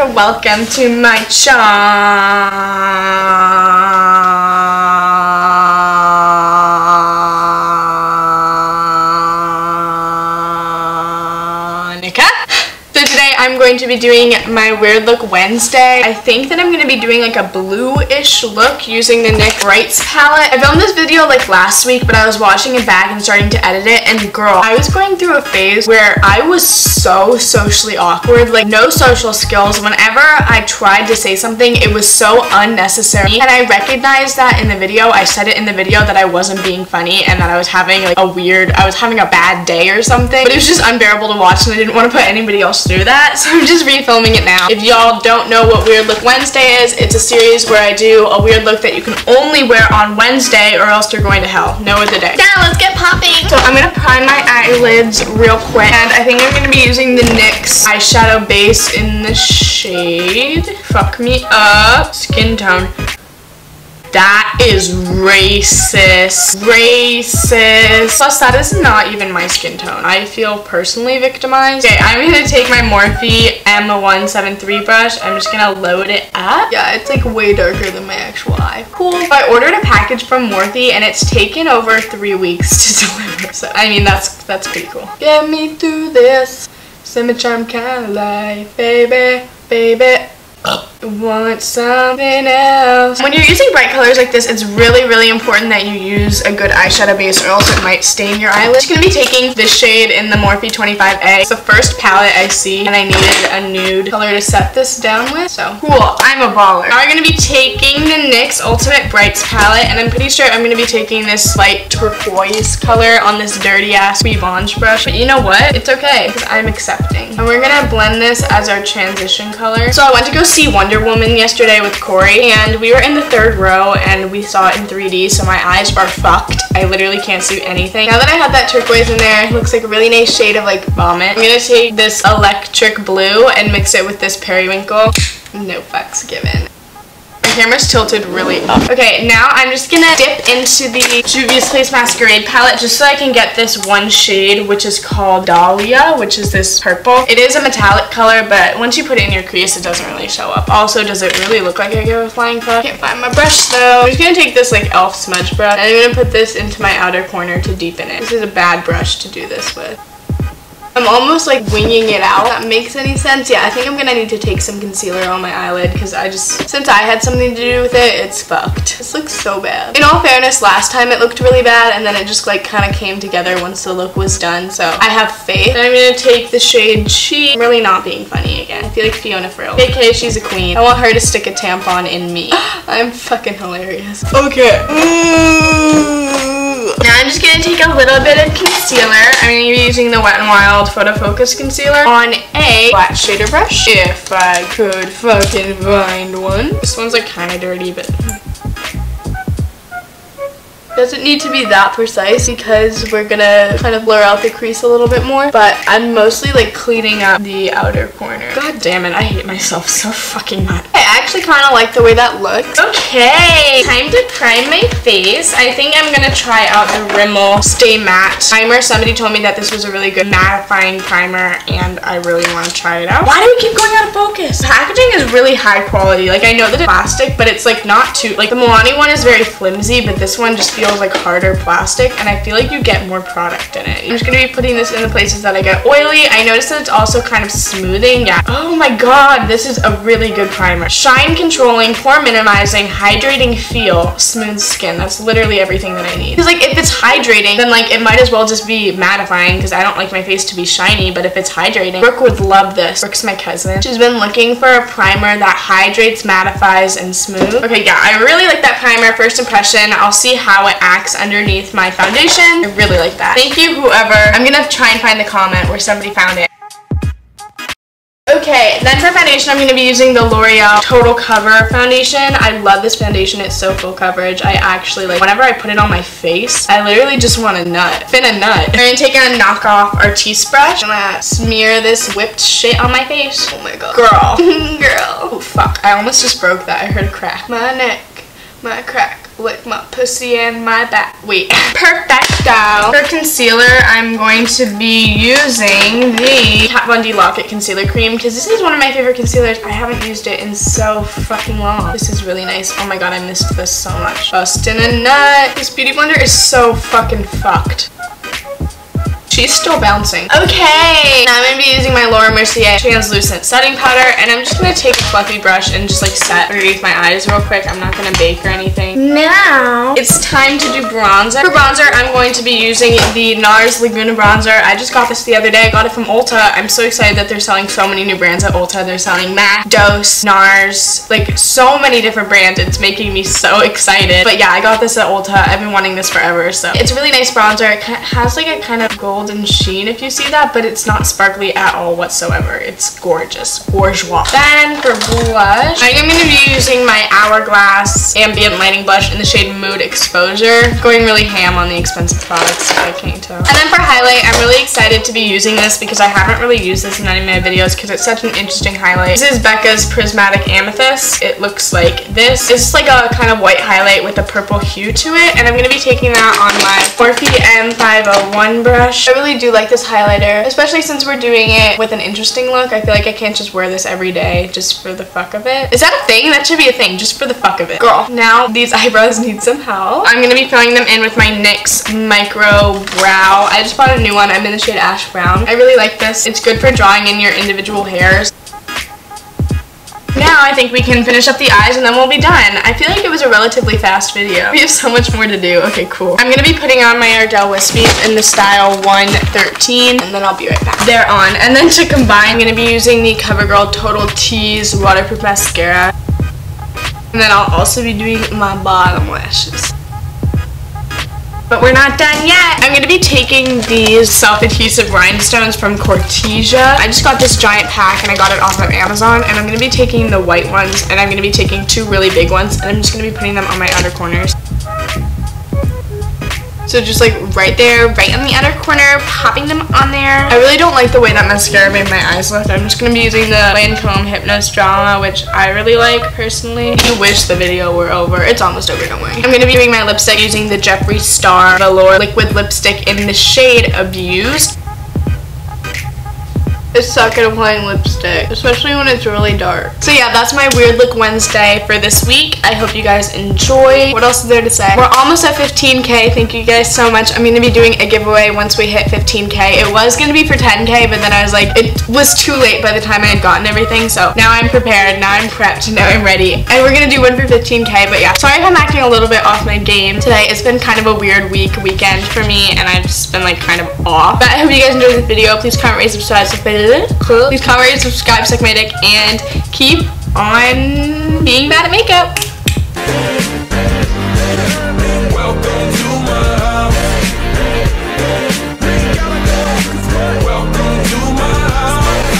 or welcome to my So today I'm going to be doing my Weird Look Wednesday. I think that I'm going to be doing like a blue-ish look using the NYX Brights palette. I filmed this video like last week, but I was watching it back and starting to edit it, and girl, I was going through a phase where I was so socially awkward, like no social skills. Whenever I tried to say something, it was so unnecessary, and I recognized that in the video. I said it in the video that I wasn't being funny and that I was having like I was having a bad day or something, but it was just unbearable to watch, and I didn't want to put anybody else through that, so I'm just refilming it now. If y'all don't know what Weird Look Wednesday is, it's a series where I do a weird look that you can only wear on Wednesday or else you're going to hell. No other day. Now let's get popping! So I'm gonna prime my eyelids real quick, and I think I'm gonna be using the NYX eyeshadow base in the shade Fuck Me Up Skin Tone. That is racist. Racist. Plus, that is not even my skin tone. I feel personally victimized. Okay, I'm gonna take my Morphe M173 brush. I'm just gonna load it up. Yeah, it's like way darker than my actual eye. Cool. So I ordered a package from Morphe, and it's taken over 3 weeks to deliver. So, I mean, that's pretty cool. Get me through this semi-charm kind of life, baby, baby. Want something else. When you're using bright colors like this, it's really important that you use a good eyeshadow base or else it might stain your eyelid. I'm just gonna be taking this shade in the Morphe 25A. It's the first palette I see, and I needed a nude color to set this down with, so cool. I'm a baller. Now we're gonna be taking the NYX Ultimate Brights palette, and I'm pretty sure I'm gonna be taking this light turquoise color on this dirty ass Quivange brush, but you know what? It's okay, because I'm accepting. And we're gonna blend this as our transition color. So I went to go see Wonder Woman yesterday with Corey, and we were in the 3rd row and we saw it in 3D, so my eyes are fucked. I literally can't see anything. Now that I have that turquoise in there, it looks like a really nice shade of like vomit. I'm gonna take this electric blue and mix it with this periwinkle. No fucks given. My camera's tilted really up. Okay, now I'm just gonna dip into the Juvia's Place Masquerade palette just so I can get this one shade, which is called Dahlia, which is this purple. It is a metallic color, but once you put it in your crease, it doesn't really show up. Also, does it really look like I give a flying fuck? Can't find my brush though. I'm just gonna take this like e.l.f. smudge brush, and I'm gonna put this into my outer corner to deepen it. This is a bad brush to do this with. I'm almost like winging it out. If that makes any sense? Yeah, I think I'm gonna need to take some concealer on my eyelid because since I had something to do with it, it's fucked. This looks so bad. In all fairness, last time it looked really bad, and then it just like kind of came together once the look was done, so I have faith. And I'm gonna take the shade She. I'm really not being funny again. I feel like Fiona Frill. AKA she's a queen. I want her to stick a tampon in me. I'm fucking hilarious. Okay. Now I'm just gonna take a little bit of concealer. I'm gonna be using the Wet n Wild Photo Focus Concealer on a flat shader brush, if I could fucking find one. This one's like kind of dirty, but doesn't need to be that precise because we're gonna kind of blur out the crease a little bit more, but I'm mostly like cleaning up the outer corner. God damn it, I hate myself so fucking much. I actually kind of like the way that looks. Okay, time to prime my face. I think I'm gonna try out the Rimmel Stay Matte Primer. Somebody told me that this was a really good mattifying primer, and I really want to try it out. Why do we keep going out of focus? The packaging is really high quality. Like, I know that it's plastic, but it's like not too, like the Milani one is very flimsy, but this one just feels like harder plastic, and I feel like you get more product in it. I'm just gonna be putting this in the places that I get oily. I noticed that it's also kind of smoothing. Yeah. Oh my god, this is a really good primer. Shine controlling, pore minimizing, hydrating feel, smooth skin. That's literally everything that I need. Because like if it's hydrating, then like it might as well just be mattifying because I don't like my face to be shiny, but if it's hydrating, Brooke would love this. Brooke's my cousin. She's been looking for a primer that hydrates, mattifies, and smooth. Okay, yeah, I really like that primer. First impression. I'll see how it acts underneath my foundation. I really like that. Thank you, whoever. I'm gonna try and find the comment where somebody found it. Okay, then for foundation, I'm going to be using the L'Oreal Total Cover foundation. I love this foundation. It's so full coverage. I actually, like, whenever I put it on my face, I literally just want a nut. Fin a nut. I'm going to take a knockoff Artis brush. I'm going to smear this whipped shit on my face. Oh my god. Girl. Girl. Oh, fuck. I almost just broke that. I heard a crack. My neck. My crack. lick my pussy and my back. Wait. Perfecto. For concealer, I'm going to be using the Kat Von D Lock-It Concealer Cream because this is one of my favorite concealers. I haven't used it in so fucking long. This is really nice. Oh my god, I missed this so much. Bustin' a nut. This Beauty Blender is so fucking fucked. She's still bouncing. Okay, now I'm going to be using my Mercier translucent setting powder, and I'm just going to take a fluffy brush and just like set underneath my eyes real quick. I'm not going to bake or anything. Now, it's time to do bronzer. For bronzer, I'm going to be using the Nars Laguna bronzer. I just got this the other day. I got it from Ulta. I'm so excited that they're selling so many new brands at Ulta. They're selling MAC, Dose, Nars, like so many different brands. It's making me so excited. But yeah, I got this at Ulta. I've been wanting this forever, so it's a really nice bronzer. It has like a kind of golden sheen, if you see that, but it's not sparkly at all whatsoever. It's gorgeous. Bourgeois. Then for blush, I'm going to be using my Hourglass Ambient Lighting Blush in the shade Mood Exposure. Going really ham on the expensive products, if I can't tell. And then for highlight, I'm really excited to be using this because I haven't really used this in any of my videos because it's such an interesting highlight. This is BeCCA's Prismatic Amethyst. It looks like this. It's like a kind of white highlight with a purple hue to it, and I'm going to be taking that on my Morphe M501 brush. I really do like this highlighter, especially since we're doing it with an interesting look. I feel like I can't just wear this every day just for the fuck of it. Is that a thing? That should be a thing, just for the fuck of it. Girl, now these eyebrows need some help. I'm gonna be filling them in with my NYX Micro Brow. I just bought a new one. I'm in the shade Ash Brown. I really like this. It's good for drawing in your individual hairs. Now I think we can finish up the eyes and then we'll be done. I feel like it was a relatively fast video. We have so much more to do. Okay, cool. I'm going to be putting on my Ardell Wispies in the style 113 and then I'll be right back. They're on. And then to combine, I'm going to be using the CoverGirl Total Tease Waterproof Mascara. And then I'll also be doing my bottom lashes. But we're not done yet. I'm going to be taking these self-adhesive rhinestones from Cortesia. I just got this giant pack and I got it off of Amazon, and I'm going to be taking the white ones and I'm going to be taking two really big ones and I'm just going to be putting them on my outer corners. So just like right there, right on the outer corner, popping them on there. I really don't like the way that mascara made my eyes look. I'm just going to be using the Lancome Hypnose Drama, which I really like personally. I wish the video were over. It's almost over, don't worry. I'm going to be doing my lipstick using the Jeffree Star Velour Liquid Lipstick in the shade Abused. I suck at applying lipstick, especially when it's really dark. So yeah, that's my Weird Look Wednesday for this week. I hope you guys enjoy. What else is there to say? We're almost at 15K. Thank you guys so much. I'm going to be doing a giveaway once we hit 15K. It was going to be for 10K, but then I was like, it was too late by the time I had gotten everything. So now I'm prepared. Now I'm prepped. Now I'm ready. And we're going to do one for 15K. But yeah, sorry if I'm acting a little bit off my game today. It's been kind of a weird weekend for me, and I've just been like kind of off. But I hope you guys enjoyed this video. Please comment, rate, subscribe, please comment, rate, subscribe, suck my dick, and keep on being bad at makeup.